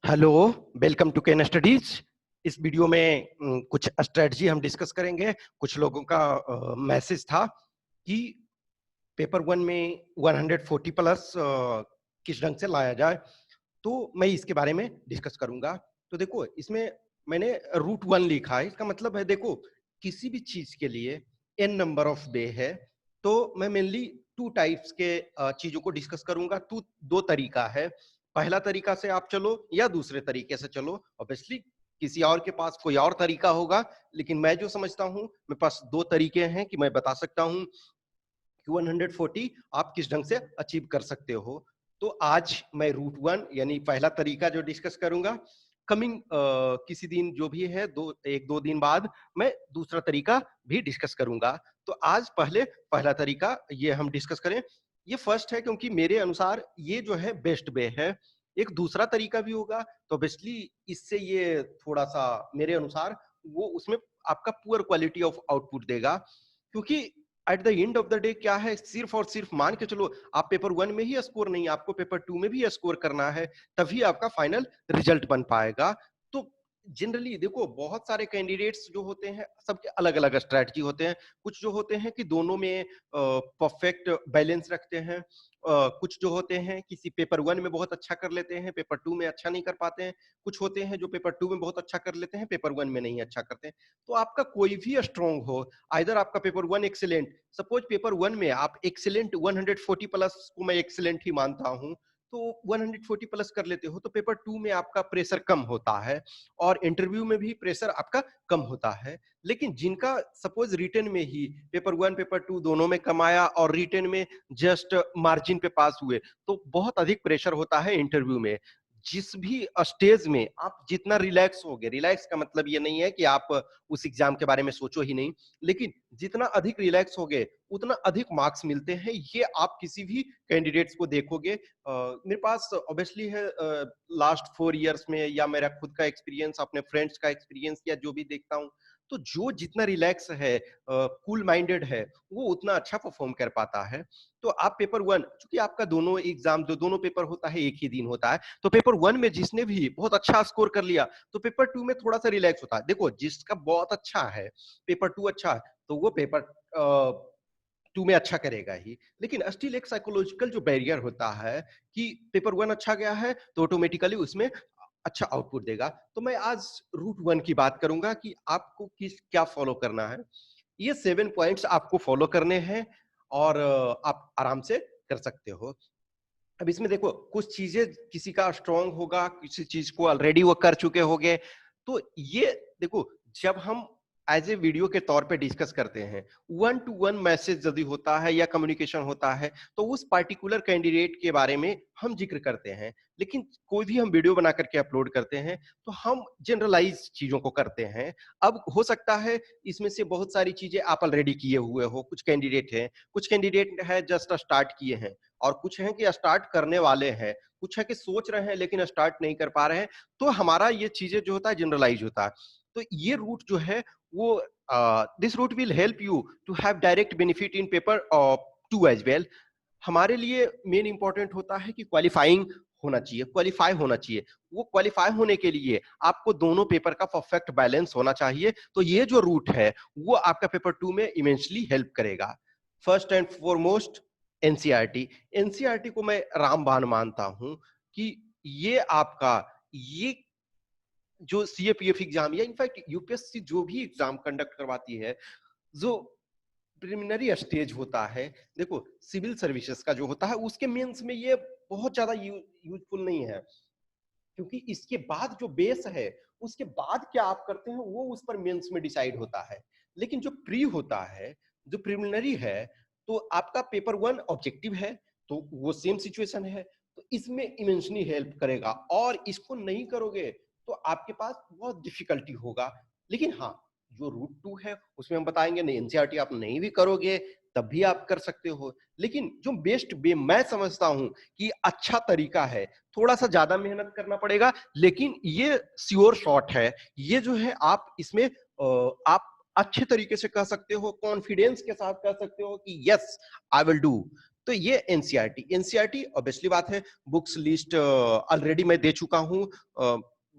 Hello, welcome to Ken Studies. इस video में कुछ स्ट्रेटजी हम डिस्कस करेंगे। कुछ लोगों का मैसेज था कि पेपर वन में 140 प्लस किस ढंग से लाया जाए, तो मैं इसके बारे में डिस्कस करूंगा। तो देखो, इसमें मैंने रूट वन लिखा है। इसका मतलब है, देखो, किसी भी चीज के लिए एन नंबर ऑफ वे है, तो मैं मेनली टू टाइप्स के चीजों को डिस्कस करूंगा। दो तरीका है। पहला तरीका से आप चलो या दूसरे तरीके से चलो। ऑब्वियसली किसी और के पास कोई और तरीका होगा, लेकिन मैं जो समझता हूं, मेरे पास दो तरीके हैं कि मैं बता सकता हूं कि 140 आप किस ढंग से अचीव कर सकते हो। तो आज मैं रूट वन यानी पहला तरीका जो डिस्कस करूंगा। कमिंग किसी दिन जो भी है, एक दो दिन बाद मैं दूसरा तरीका भी डिस्कस करूंगा। तो आज पहले पहला तरीका ये हम डिस्कस करें। ये फर्स्ट है क्योंकि मेरे अनुसार ये जो है बेस्ट वे है। एक दूसरा तरीका भी होगा, तो ऑब्वियसली इससे ये थोड़ा सा मेरे अनुसार वो उसमें आपका पुअर क्वालिटी ऑफ आउटपुट देगा। क्योंकि at the end of the day क्या है, सिर्फ और सिर्फ मान के चलो आप पेपर वन में ही स्कोर नहीं, आपको पेपर टू में भी स्कोर करना है, तभी आपका फाइनल रिजल्ट बन पाएगा। तो जनरली देखो, बहुत सारे कैंडिडेट्स जो होते हैं सबके अलग अलग स्ट्रैटेजी होते हैं। कुछ जो होते हैं कि दोनों में परफेक्ट बैलेंस रखते हैं। कुछ जो होते हैं किसी पेपर वन में बहुत अच्छा कर लेते हैं, पेपर टू में अच्छा नहीं कर पाते हैं। कुछ होते हैं जो पेपर टू में बहुत अच्छा कर लेते हैं, पेपर वन में नहीं अच्छा करते हैं। तो आपका कोई भी स्ट्रांग हो, आइदर आपका paper one excellent, suppose paper one में आप एक्सीलेंट 140 प्लस को मैं एक्सीलेंट ही मानता हूं, तो 140 प्लस कर लेते हो, तो पेपर टू में आपका प्रेशर कम होता है और इंटरव्यू में भी प्रेशर आपका कम होता है। लेकिन जिनका सपोज रिटन में ही पेपर वन पेपर टू दोनों में कम आया और रिटन में जस्ट मार्जिन पे पास हुए, तो बहुत अधिक प्रेशर होता है इंटरव्यू में। जिस भी स्टेज में आप जितना रिलैक्स होगे, रिलैक्स का मतलब ये नहीं है कि आप उस एग्जाम के बारे में सोचो ही नहीं, लेकिन जितना अधिक रिलैक्स होगे उतना अधिक मार्क्स मिलते हैं। ये आप किसी भी कैंडिडेट्स को देखोगे। मेरे पास ऑब्वियसली है लास्ट 4 इयर्स में, या मेरा खुद का एक्सपीरियंस, अपने फ्रेंड्स का एक्सपीरियंस, या जो भी देखता हूँ, तो जो जितना रिलैक्स है, कूल माइंडेड है, वो उतना अच्छा परफॉर्म कर पाता है। तो आप पेपर वन, चूंकि आपका दोनों एग्जाम जो दोनों पेपर होता है एक ही दिन होता है, तो पेपर वन में जिसने भी बहुत अच्छा स्कोर कर लिया, तो पेपर टू में थोड़ा सा रिलैक्स होता है। देखो, जिसका बहुत अच्छा है, पेपर टू अच्छा है, तो वो पेपर टू में अच्छा करेगा ही। लेकिन स्टिल एक साइकोलॉजिकल जो बैरियर होता है कि पेपर वन अच्छा गया है तो ऑटोमेटिकली उसमें अच्छा आउटपुट देगा। तो मैं आज रूट वन की बात करूंगा कि आपको किस क्या फॉलो करना है। ये 7 पॉइंट्स आपको फॉलो करने हैं और आप आराम से कर सकते हो। अब इसमें देखो, कुछ चीजें किसी का स्ट्रांग होगा, किसी चीज को ऑलरेडी वो कर चुके होंगे। तो ये देखो, जब हम एज ए वीडियो के तौर पे डिस्कस करते हैं, वन टू वन मैसेज यदि होता है या कम्युनिकेशन होता है, तो उस पार्टिकुलर कैंडिडेट के बारे में हम जिक्र करते हैं। लेकिन कोई भी हम वीडियो बना करके अपलोड करते हैं, तो हम जनरलाइज चीजों को करते हैं। अब हो सकता है इसमें से बहुत सारी चीजें आप ऑलरेडी किए हुए हो, कुछ कैंडिडेट हैं, कुछ कैंडिडेट है जस्ट स्टार्ट किए हैं, और कुछ हैं कि स्टार्ट करने वाले हैं, कुछ है कि सोच रहे हैं लेकिन स्टार्ट नहीं कर पा रहे हैं। तो हमारा ये चीजें जो होता है जनरलाइज होता है। तो ये रूट जो है वो, this route will help you to have direct benefit in paper two as well. हमारे लिए मेन इंपॉर्टेंट होता है कि क्वालिफाइंग होना चाहिए, क्वालिफाई होना चाहिए। वो क्वालिफाई होने के लिए आपको दोनों पेपर का परफेक्ट बैलेंस होना चाहिए। तो ये जो रूट है वो आपका पेपर टू में इमेंसली हेल्प करेगा। First and foremost, NCERT. NCERT को मैं रामबाण मानता हूं कि ये आपका, ये जो सीएपीएफ एग्जाम या इनफैक्ट यूपीएससी जो भी एग्जाम कंडक्ट करवाती है, जो प्रिलिमिनरी स्टेज होता है, देखो सिविल सर्विसेज का जो होता है उसके मेंस में ये बहुत ज्यादा यूजफुल नहीं है। क्योंकि इसके बाद जो बेस है, उसके बाद क्या आप करते हैं वो उस पर मेंस में डिसाइड होता है। लेकिन जो प्री होता है, जो प्रिलिमिनरी है, तो आपका पेपर वन ऑब्जेक्टिव है, तो वो सेम सिचुएशन है। तो इसमें इमेंसली हेल्प करेगा, और इसको नहीं करोगे तो आपके पास बहुत डिफिकल्टी होगा। लेकिन हाँ, जो रूट टू है उसमें हम बताएंगे नहीं, एनसीईआरटी आप नहीं भी करोगे तब भी आप कर सकते हो। लेकिन जो बेस्ट वे मैं समझता हूं कि अच्छा तरीका है, थोड़ा सा ज्यादा मेहनत करना पड़ेगा, लेकिन ये श्योर शॉट है। ये जो है आप इसमें आप अच्छे तरीके से कह सकते हो, कॉन्फिडेंस के साथ कह सकते हो कि यस आई विल डू। तो ये एनसीईआरटी, एनसीईआरटी ऑब्वियसली बात है, बुक्स लिस्ट ऑलरेडी मैं दे चुका हूँ,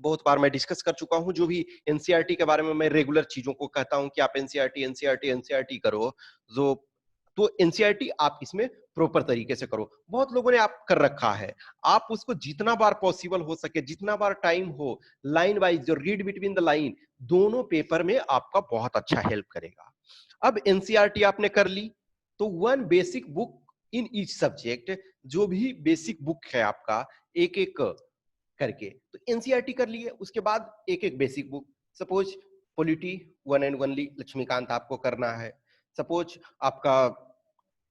बहुत बार मैं डिस्कस कर चुका हूँ। जो भी एनसीईआरटी के बारे में मैं रेगुलर चीजों को कहता हूँ कि आप एनसीईआरटी एनसीईआरटी एनसीईआरटी करो, जो तो एनसीईआरटी आप इसमें प्रॉपर तरीके से करो। बहुत लोगों ने आप कर रखा है, आप उसको जितना बार पॉसिबल हो सके, जितना बार टाइम हो, लाइन वाइज जो रीड बिटवीन द लाइन, दोनों पेपर में आपका बहुत अच्छा हेल्प करेगा। अब एनसीईआरटी आपने कर ली, तो one basic book in each subject, जो भी बेसिक बुक है आपका, एक एक करके, तो एनसीईआरटी कर लिए, उसके बाद एक एक basic book. Suppose polity one and only Laxmikanth आपको करना है, सपोज आपका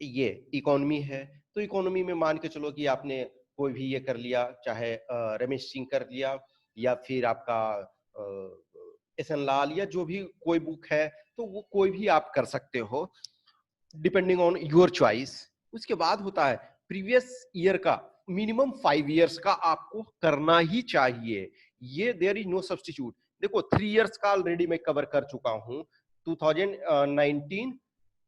ये इकोनॉमी है, तो इकोनॉमी में मान के चलो कि आपने कोई भी ये कर लिया, चाहे रमेश सिंह कर लिया, या फिर आपका एस एन लाल, या जो भी कोई बुक है, तो वो कोई भी आप कर सकते हो, डिपेंडिंग ऑन योर चॉइस। उसके बाद होता है प्रीवियस ईयर का मिनिमम 5 इयर्स का आपको करना ही चाहिए, ये देयर इज नो सब्स्टिट्यूट। देखो 3 इयर्स का ऑलरेडी मैं कवर कर चुका हूं, 2019,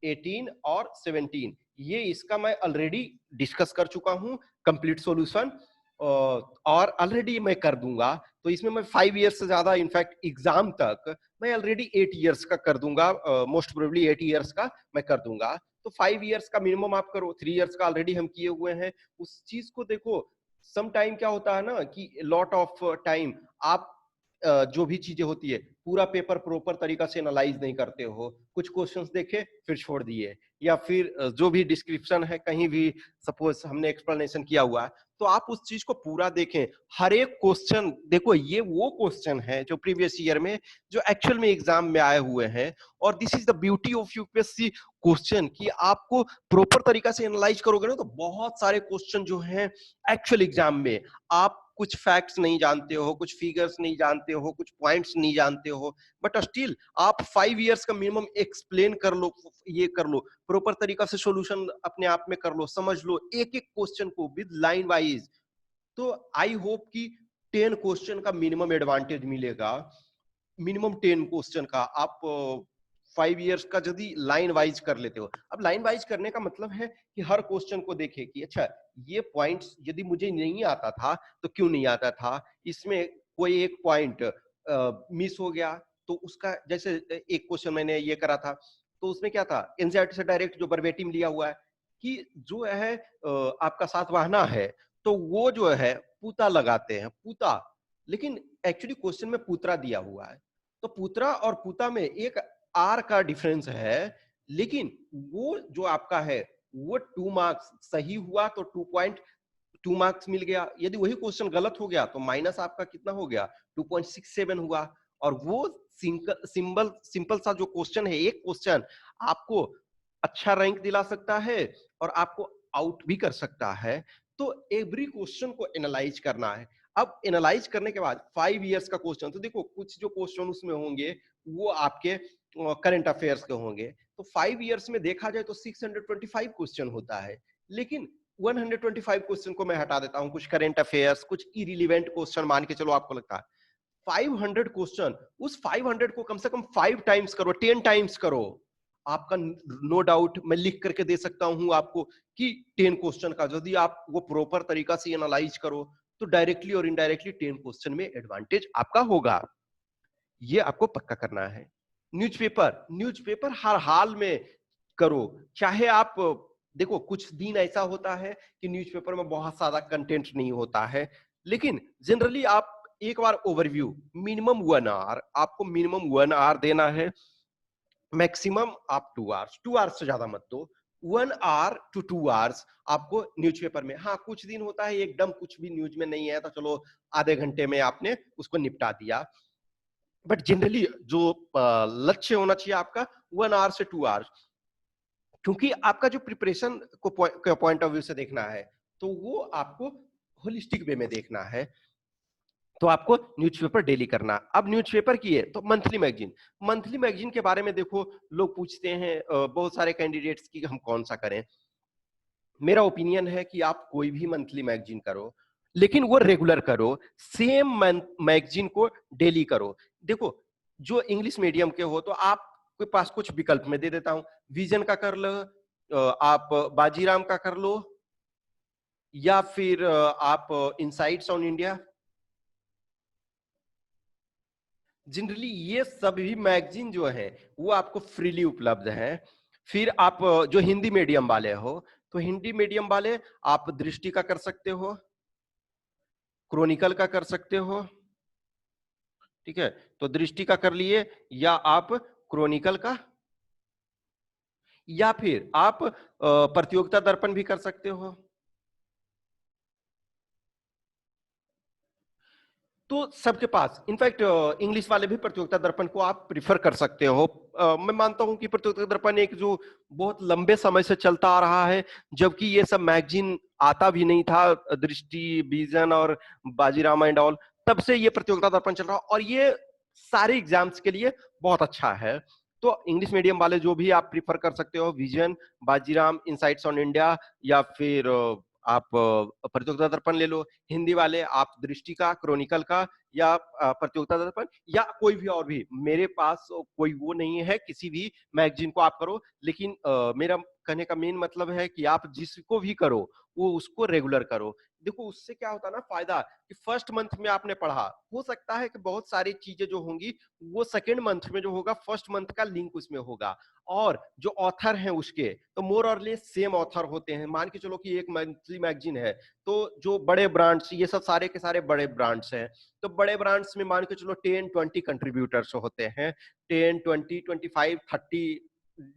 18 और 17, ये इसका मैं ऑलरेडी डिस्कस कर चुका हूं, कंप्लीट सॉल्यूशन, और ऑलरेडी मैं कर दूंगा। तो इसमें मैं 5 इयर्स से ज्यादा, इनफैक्ट एग्जाम तक मैं ऑलरेडी 8 इयर्स का कर दूंगा, मोस्ट प्रोबेबली 8 इयर्स का मैं कर दूंगा। तो 5 इयर्स का मिनिमम आप करो, 3 इयर्स का ऑलरेडी हम किए हुए हैं। उस चीज को देखो, सम टाइम क्या होता है ना कि लॉट ऑफ टाइम आप जो भी चीजें होती है, पूरा पेपर प्रॉपर तरीका से एनालाइज नहीं करते हो, कुछ क्वेश्चंस देखे फिर छोड़ दिए, या फिर जो भी डिस्क्रिप्शन है कहीं भी सपोज हमने एक्सप्लेनेशन किया हुआ है, तो आप उस चीज को पूरा देखें। हर एक क्वेश्चन देखो, ये वो क्वेश्चन है जो प्रीवियस ईयर में, जो एक्चुअल में एग्जाम में आए हुए हैं, और this is the beauty of UPSC question, कि आपको प्रॉपर तरीका से एनालाइज करोगे ना, तो बहुत सारे क्वेश्चन जो हैं एक्चुअल एग्जाम में, आप कुछ फैक्ट्स नहीं जानते हो, कुछ फिगर्स नहीं जानते हो, कुछ पॉइंट्स नहीं जानते हो, बट स्टिल आप 5 इयर्स का मिनिमम एक्सप्लेन कर लो, ये कर लो, प्रॉपर तरीका से सॉल्यूशन अपने आप में कर लो, समझ लो एक एक क्वेश्चन को विद लाइन वाइज। तो आई होप कि 10 क्वेश्चन का मिनिमम एडवांटेज मिलेगा, मिनिमम 10 क्वेश्चन का आप 5 इयर्स का यदि लाइन वाइज कर लेते हो। अब लाइन वाइज करने का मतलब है कि हर क्वेश्चन को देखे कि अच्छा ये पॉइंट्स यदि मुझे नहीं आता था तो क्यों नहीं आता था, इसमें कोई एक पॉइंट मिस हो गया, तो उसका, जैसे एक क्वेश्चन मैंने ये करा था, तो उसमें क्या था, एनसीईआरटी से डायरेक्ट जो वर्बेटिम लिया हुआ है कि जो है आपका सातवाहना है, तो वो जो है पूता लगाते हैं, पूता, लेकिन एक्चुअली क्वेश्चन में पूत्रा दिया हुआ है, तो पूत्रा और पूता में एक आर का डिफरेंस है, लेकिन वो जो आपका है वो 2 मार्क्स सही हुआ तो 2.2 मार्क्स मिल गया, यदि वही क्वेश्चन गलत हो गया तो माइनस आपका कितना हो गया, 2.67 हुआ। और वो सिंपल सा जो क्वेश्चन है, एक क्वेश्चन आपको अच्छा रैंक दिला सकता है और आपको आउट भी कर सकता है। तो एवरी क्वेश्चन को एनालाइज करना है। अब एनालाइज करने के बाद 5 इयर्स का क्वेश्चन, तो देखो कुछ जो क्वेश्चन उसमें होंगे वो आपके करंट अफेयर्स के होंगे, तो 5 इयर्स में देखा जाए तो 625 क्वेश्चन होता है, लेकिन 125 क्वेश्चन को मैं हटा देता हूं, कुछ करंट अफेयर्स, कुछ इरिलीवेंट क्वेश्चन मान के चलो, आपको लगता है 500 क्वेश्चन, उस 500 को कम से कम 5 टाइम्स करो, 10 टाइम्स करो, आपका नो डाउट मैं लिख करके दे सकता हूं आपको कि 10 क्वेश्चन का यदि आप वो प्रॉपर तरीका से एनालाइज करो, तो डायरेक्टली और इनडायरेक्टली 10 क्वेश्चन में एडवांटेज आपका होगा। ये आपको पक्का करना है। न्यूज़पेपर हर हाल में करो, चाहे आप देखो कुछ दिन ऐसा होता है कि न्यूज़पेपर में बहुत ज्यादा कंटेंट नहीं होता है, लेकिन जनरली आप एक बार ओवरव्यू, मिनिमम 1 आवर, आपको मिनिमम 1 आवर देना है, मैक्सिमम आप 2 आवर्स, 2 आवर्स से ज्यादा मत दो, 1 आवर टू 2 आवर्स आपको न्यूज़पेपर में। हाँ, कुछ दिन होता है एकदम कुछ भी न्यूज में नहीं है, तो चलो आधे घंटे में आपने उसको निपटा दिया, बट जनरली जो लक्ष्य होना चाहिए आपका 1 आवर से 2 आवर्स, क्योंकि आपका जो प्रिपरेशन को पॉइंट ऑफ व्यू से देखना है, तो वो आपको होलिस्टिक वे में देखना है, तो आपको न्यूज़पेपर डेली करना। अब न्यूज़पेपर की है तो मंथली मैगजीन के बारे में देखो, लोग पूछते हैं बहुत सारे कैंडिडेट्स की हम कौन सा करें। मेरा ओपिनियन है कि आप कोई भी मंथली मैगजीन करो, लेकिन वो रेगुलर करो, सेम मैगजीन को डेली करो। देखो जो इंग्लिश मीडियम के हो तो आपके पास कुछ विकल्प में दे देता हूं, विजन का कर लो, आप बाजीराम का कर लो, या फिर आप इनसाइट्स ऑन इंडिया। जनरली ये सभी मैगजीन जो है वो आपको फ्रीली उपलब्ध है। फिर आप जो हिंदी मीडियम वाले हो, तो हिंदी मीडियम वाले आप दृष्टि का कर सकते हो, क्रॉनिकल का कर सकते हो। ठीक है, तो दृष्टि का कर लिए, या आप क्रॉनिकल का, या फिर आप प्रतियोगिता दर्पण भी कर सकते हो। तो सबके पास इनफैक्ट इंग्लिश वाले भी प्रतियोगिता दर्पण को आप प्रिफर कर सकते हो। मैं मानता हूं कि प्रतियोगिता दर्पण एक जो बहुत लंबे समय से चलता आ रहा है, जबकि ये सब मैगजीन आता भी नहीं था, दृष्टि, विजन और बाजीरामा एंड ऑल, तब से ये प्रतियोगिता दर्पण चल रहा, और ये सारे एग्जाम्स के लिए बहुत अच्छा है। तो इंग्लिश मीडियम वाले जो भी आप प्रिफर कर सकते हो, vision, Bajiram, insights on India, या फिर आप प्रतियोगिता दर्पण ले लो। हिंदी वाले आप दृष्टि का, क्रॉनिकल का, या प्रतियोगिता दर्पण, या कोई भी और भी। मेरे पास कोई वो नहीं है, किसी भी मैगजीन को आप करो, लेकिन मेरा कहने का मेन मतलब है कि आप जिसको भी करो वो उसको रेगुलर करो। देखो उससे क्या होता है ना फायदा, कि फर्स्ट मंथ में आपने पढ़ा, हो सकता है कि बहुत सारी चीजें जो होंगी वो सेकेंड मंथ में जो होगा फर्स्ट मंथ का लिंक उसमें होगा, और जो ऑथर हैं उसके तो मोर और लेस सेम ऑथर होते हैं। मान के चलो कि एक मंथली मैगजीन है, तो जो बड़े ब्रांड्स, ये सब सारे के सारे बड़े ब्रांड्स हैं, तो बड़े ब्रांड्स में मान के चलो 10-20 कंट्रीब्यूटर्स होते हैं, 10, 20, 25, 30,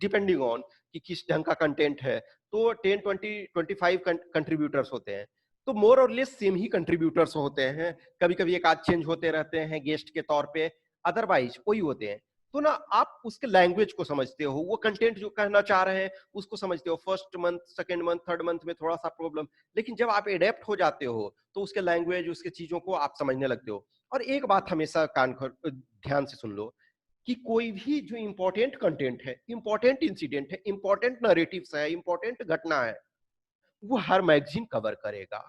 डिपेंडिंग ऑन कि किस ढंग का कंटेंट है। तो 10, 20, 25 कंट्रीब्यूटर्स होते हैं, तो मोर और लेस सेम ही कंट्रीब्यूटर्स होते हैं। कभी कभी एक आध चेंज होते रहते हैं गेस्ट के तौर पे, अदरवाइज वही होते हैं। तो ना आप उसके लैंग्वेज को समझते हो, वो कंटेंट जो कहना चाह रहे हैं उसको समझते हो। First month, second month, third month में थोड़ा सा प्रॉब्लम, लेकिन जब आप एडेप्ट हो जाते हो तो उसके लैंग्वेज, उसके चीजों को आप समझने लगते हो। और एक बात हमेशा ध्यान से सुन लो, कि कोई भी जो इंपॉर्टेंट कंटेंट है, इंपॉर्टेंट इंसिडेंट है, इंपॉर्टेंट नरेटिव्स है, इंपॉर्टेंट घटना है, वो हर मैगजीन कवर करेगा।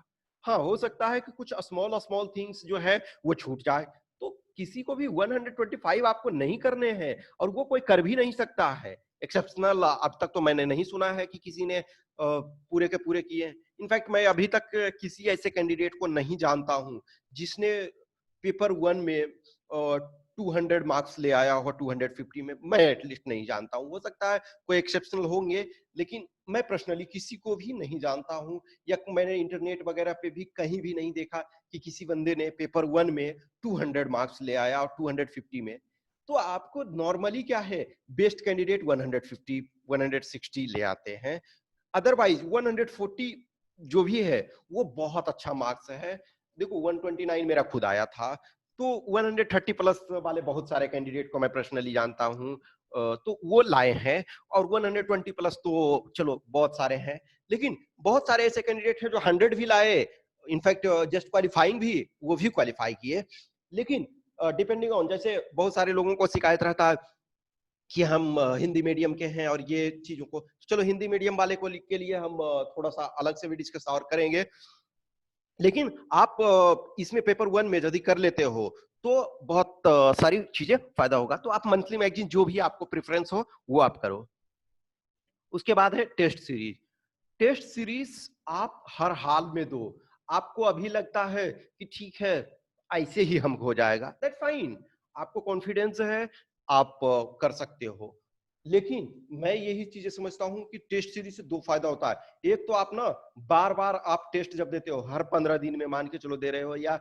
हाँ, हो सकता है कि कुछ स्मॉल स्मॉल थिंग्स जो है वो छूट जाए, तो किसी को भी 125 आपको नहीं करने हैं, और वो कोई कर भी नहीं सकता है। एक्सेप्शनल अब तक तो मैंने नहीं सुना है कि किसी ने पूरे के पूरे किए हैं। इनफैक्ट मैं अभी तक किसी ऐसे कैंडिडेट को नहीं जानता हूं जिसने पेपर वन में 200 मार्क्स ले आया हो 250 में। मैं एटलीस्ट नहीं जानता हूं, हो सकता है कोई एक्सेप्शनल होंगे, लेकिन मैं पर्सनली किसी को भी नहीं जानता हूं, या मैंने इंटरनेट वगैरह पे भी कहीं भी नहीं देखा कि किसी बंदे ने पेपर वन में 200 मार्क्स ले आया और 250 में। तो आपको नॉर्मली क्या है, बेस्ट कैंडिडेट 150 160 ले आते हैं, अदरवाइज 140 जो भी है वो बहुत अच्छा मार्क्स है। देखो 129 मेरा खुद आया था, तो 130 प्लस वाले बहुत सारे कैंडिडेट को मैं पर्सनली जानता हूं, तो वो लाए हैं। और 120 प्लस तो चलो बहुत सारे हैं, लेकिन बहुत सारे ऐसे कैंडिडेट हैं जो 100 भी लाए, इनफैक्ट जस्ट क्वालिफाइंग भी, वो भी क्वालिफाई किए। लेकिन डिपेंडिंग ऑन, जैसे बहुत सारे लोगों को शिकायत रहता है कि हम हिंदी मीडियम के हैं, और ये चीजों को, चलो हिंदी मीडियम वाले को के लिए हम थोड़ा सा अलग से भी डिस्कस और करेंगे। लेकिन आप इसमें पेपर वन में यदि कर लेते हो तो बहुत सारी चीजें फायदा होगा। तो आप मंथली मैगजीन जो भी आपको प्रेफरेंस हो वो आप करो। उसके बाद है टेस्ट सीरीज। टेस्ट सीरीज आप हर हाल में दो। आपको अभी लगता है कि ठीक है ऐसे ही हमको हो जाएगा, दैट फाइन, आपको कॉन्फिडेंस है, आप कर सकते हो। लेकिन मैं यही चीजें समझता हूं कि टेस्ट सीरीज से दो फायदा होता है। एक तो आप ना बार बार आप टेस्ट जब देते हो, हर 15 दिन में मान के चलो दे रहे हो, या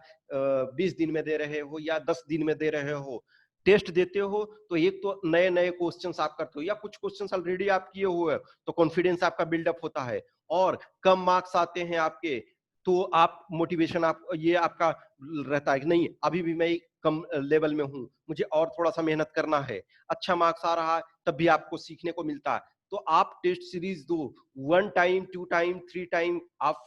20 दिन में दे रहे हो, या 10 दिन में दे रहे हो, टेस्ट देते हो, तो एक तो नए नए क्वेश्चंस आप करते हो, या कुछ क्वेश्चंस ऑलरेडी आप किए हुए, तो कॉन्फिडेंस आपका बिल्डअप होता है। और कम मार्क्स आते हैं आपके, तो आप मोटिवेशन, आप ये आपका रहता है कि नहीं अभी भी मैं कम लेवल में हूं, मुझे और थोड़ा सा मेहनत करना है। अच्छा मार्क्स आ रहा है तब भी आपको सीखने को मिलता है। तो आप टेस्ट सीरीज दो, 1 टाइम 2 टाइम 3 टाइम आप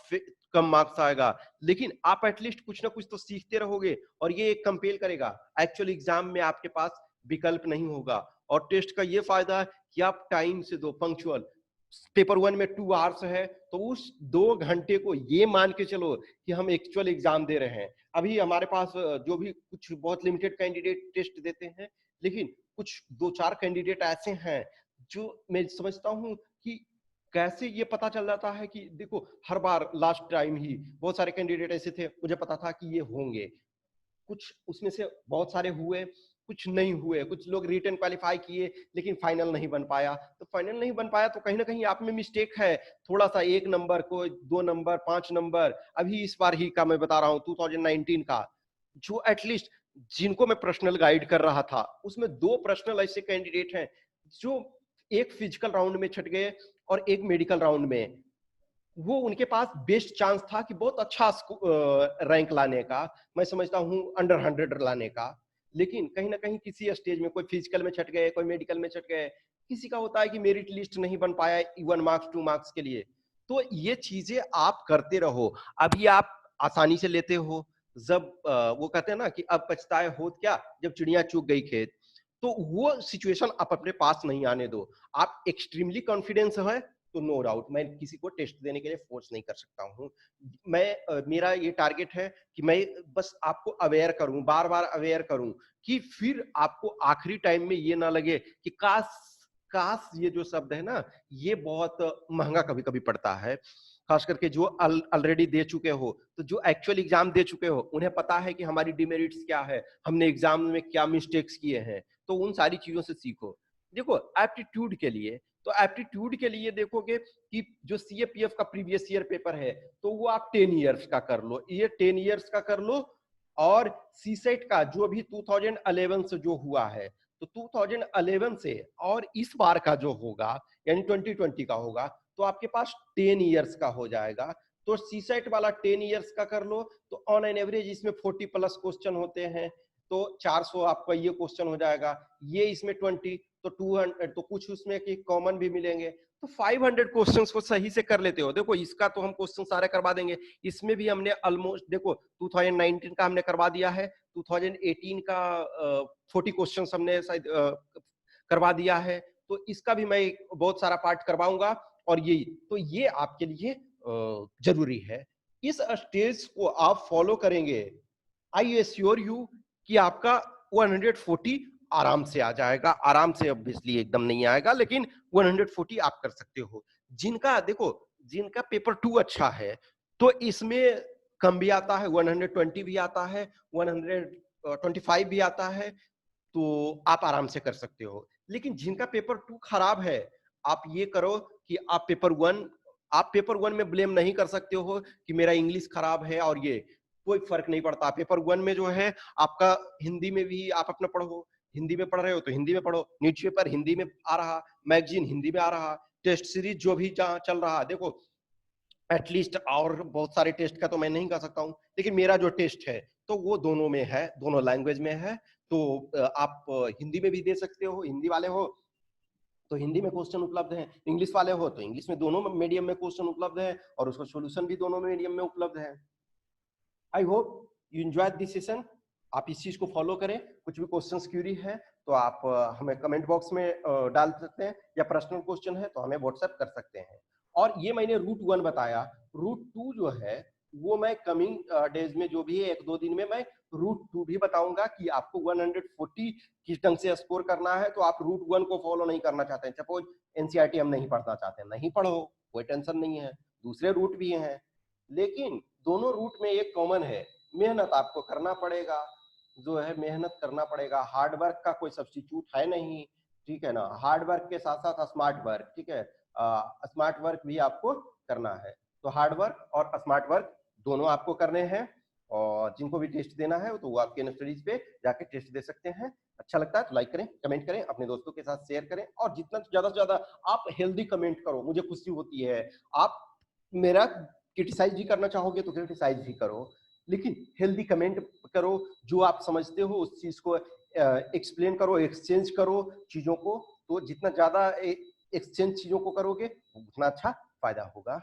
कम मार्क्स आएगा, लेकिन आप एटलीस्ट कुछ ना कुछ तो सीखते रहोगे, और ये एक कंपेल करेगा। एक्चुअल एग्जाम में आपके पास विकल्प नहीं होगा। और टेस्ट का ये फायदा है कि आप टाइम से दो, पंक्चुअल। पेपर वन में 2 आवर्स है, तो उस 2 घंटे को ये मान के चलो कि हम एक्चुअल एग्जाम दे रहे हैं। अभी हमारे पास जो भी कुछ बहुत लिमिटेड कैंडिडेट टेस्ट देते हैं, लेकिन कुछ 2-4 कैंडिडेट ऐसे हैं जो मैं समझता हूं कि कैसे ये पता चल जाता है कि देखो हर बार लास्ट टाइम ही बहुत सारे कैंडिडेट ऐसे थे, मुझे पता था कि ये होंगे, कुछ उसमें से बहुत सारे हुए, कुछ नहीं हुए, कुछ लोग रिटन क्वालिफाई किए लेकिन फाइनल नहीं बन पाया। तो फाइनल नहीं बन पाया तो कहीं ना कहीं आप में मिस्टेक है, थोड़ा सा 1 नंबर को 2 नंबर 5 नंबर। अभी इस बार ही का मैं बता रहा हूँ 2019 का, जो एटलीस्ट जिनको मैं पर्सनल गाइड कर रहा था उसमें 2 पर्सनल ऐसे कैंडिडेट हैं जो एक फिजिकल राउंड में छट गए और एक मेडिकल राउंड में। वो उनके पास बेस्ट चांस था कि बहुत अच्छा रैंक लाने का, मैं समझता हूँ अंडर 100 लाने का। लेकिन कहीं ना कहीं किसी स्टेज में कोई फिजिकल में छट गए, कोई मेडिकल में छट गए, किसी का होता है कि मेरिट लिस्ट नहीं बन पाया 1 मार्क्स 2 मार्क्स के लिए। तो ये चीजें आप करते रहो। अभी आप आसानी से लेते हो, जब वो कहते हैं ना कि अब पछताए होत क्या जब चिड़िया चुग गई खेत, तो वो सिचुएशन आप अपने पास नहीं आने दो। आप एक्सट्रीमली कॉन्फिडेंस है तो नो डाउट मैं किसी को टेस्ट देने के लिए फोर्स नहीं कर सकता हूँ। मेरा ये टारगेट है कि मैं बस आपको अवेयर करूं, बार बार अवेयर करूं, कि फिर आपको आखिरी टाइम में ये ना लगे कि काश काश। ये जो शब्द है ना, ये बहुत महंगा कभी कभी पड़ता है, खास करके जो ऑलरेडी दे चुके हो। तो जो एक्चुअल एग्जाम दे चुके हो उन्हें पता है कि हमारी डिमेरिट्स क्या है, हमने एग्जाम में क्या मिस्टेक्स किए हैं। तो उन सारी चीजों से सीखो। देखो एप्टीट्यूड के लिए, तो एप्टीट्यूड के लिए देखोगे कि जो सीएपीएफ का प्रीवियस ईयर पेपर है तो वो आप 10 इयर्स का कर लो, ये 10 इयर्स का कर लो। और सीसेट का जो भी 2011 से जो हुआ है, तो 2011 से और इस बार का जो होगा यानी 2020 का होगा, तो आपके पास 10 इयर्स का हो जाएगा। तो सीसेट वाला 10 इयर्स का कर लो, तो ऑन एन एवरेज इसमें 40+ क्वेश्चन होते हैं, तो 400 आपका ये क्वेश्चन हो जाएगा। ये इसमें 20 तो 200, तो कुछ उसमें कि कॉमन भी मिलेंगे, तो 500 क्वेश्चंस को सही से कर लेते हो। देखो इसका तो हम क्वेश्चन सारे करवा देंगे, इसमें भी हमने ऑलमोस्ट देखो 2019 का हमने करवा दिया है, 2018 का 40 क्वेश्चंस हमने शायद करवा दिया है, तो इसका भी मैं बहुत सारा पार्ट करवाऊंगा। और ये आपके लिए जरूरी है। इस स्टेज को आप फॉलो करेंगे, आई एश्योर यू कि आपका 140 आराम से आ जाएगा। आराम से ऑब्वियसली एकदम नहीं आएगा, लेकिन 140 आप कर सकते हो। जिनका देखो, जिनका पेपर 2 अच्छा है तो इसमें कम भी आता है, 120 भी आता है, 125 भी आता है, तो आप आराम से कर सकते हो। लेकिन जिनका पेपर 2 खराब है, आप ये करो कि आप पेपर 1 में ब्लेम नहीं कर सकते हो कि मेरा इंग्लिश खराब है, और ये कोई फर्क नहीं पड़ता। पेपर 1 में जो है आपका हिंदी में भी आप अपना पढ़ो, हिंदी में पढ़ रहे हो तो हिंदी में पढ़ो, न्यूज़पेपर हिंदी में आ रहा, मैगजीन हिंदी में आ रहा, टेस्ट सीरीज जो भी जहां चल रहा, देखो एटलीस्ट और बहुत सारे टेस्ट का तो मैं नहीं कर सकता हूँ, लेकिन मेरा जो टेस्ट है तो वो दोनों में है, दोनों लैंग्वेज में है। तो आप हिंदी में भी दे सकते हो, हिंदी वाले हो तो हिंदी में क्वेश्चन उपलब्ध है, इंग्लिश वाले हो तो इंग्लिश में, दोनों मीडियम में क्वेश्चन उपलब्ध है, और उसका सोल्यूशन भी दोनों मीडियम में उपलब्ध है। I hope you enjoy this session. आप इस चीज को फॉलो करें। कुछ भी क्वेश्चंस क्यूरी है तो आप हमें कमेंट बॉक्स में डाल सकते हैं, या पर्सनल क्वेश्चन है तो हमें व्हाट्सएप कर सकते हैं। और ये मैंने रूट 1 बताया, रूट 2 जो है वो मैं कमिंग डेज में, जो भी है 1-2 दिन में, मैं रूट 2 भी बताऊंगा कि आपको 140 किस ढंग से स्कोर करना है। तो आप रूट 1 को फॉलो नहीं करना चाहते हैं, सपोज एनसीईआरटी हम नहीं पढ़ना चाहते हैं, नहीं पढ़ो, कोई टेंशन नहीं है, दूसरे रूट भी हैं। लेकिन दोनों रूट में एक कॉमन है, मेहनत आपको करना पड़ेगा, जो है मेहनत करना पड़ेगा। हार्ड वर्क का कोई सब्स्टिट्यूट है नहीं, ठीक है ना। हार्ड वर्क के साथ साथ स्मार्ट वर्क, ठीक है, स्मार्ट वर्क भी आपको करना है। तो हार्ड वर्क और स्मार्ट वर्क दोनों आपको करने हैं, और जिनको भी टेस्ट देना है तो वो आपके स्टडीज पे जाके टेस्ट दे सकते हैं। अच्छा लगता है तो लाइक करें, कमेंट करें, अपने दोस्तों के साथ शेयर करें, और जितना ज्यादा से ज्यादा आप हेल्दी कमेंट करो, मुझे खुशी होती है। आप मेरा क्रिटिसाइज भी करना चाहोगे तो क्रिटिसाइज भी करो, लेकिन हेल्दी कमेंट करो, जो आप समझते हो उस चीज को एक्सप्लेन करो, एक्सचेंज करो चीजों को। तो जितना ज्यादा एक्सचेंज चीजों को करोगे उतना अच्छा फायदा होगा।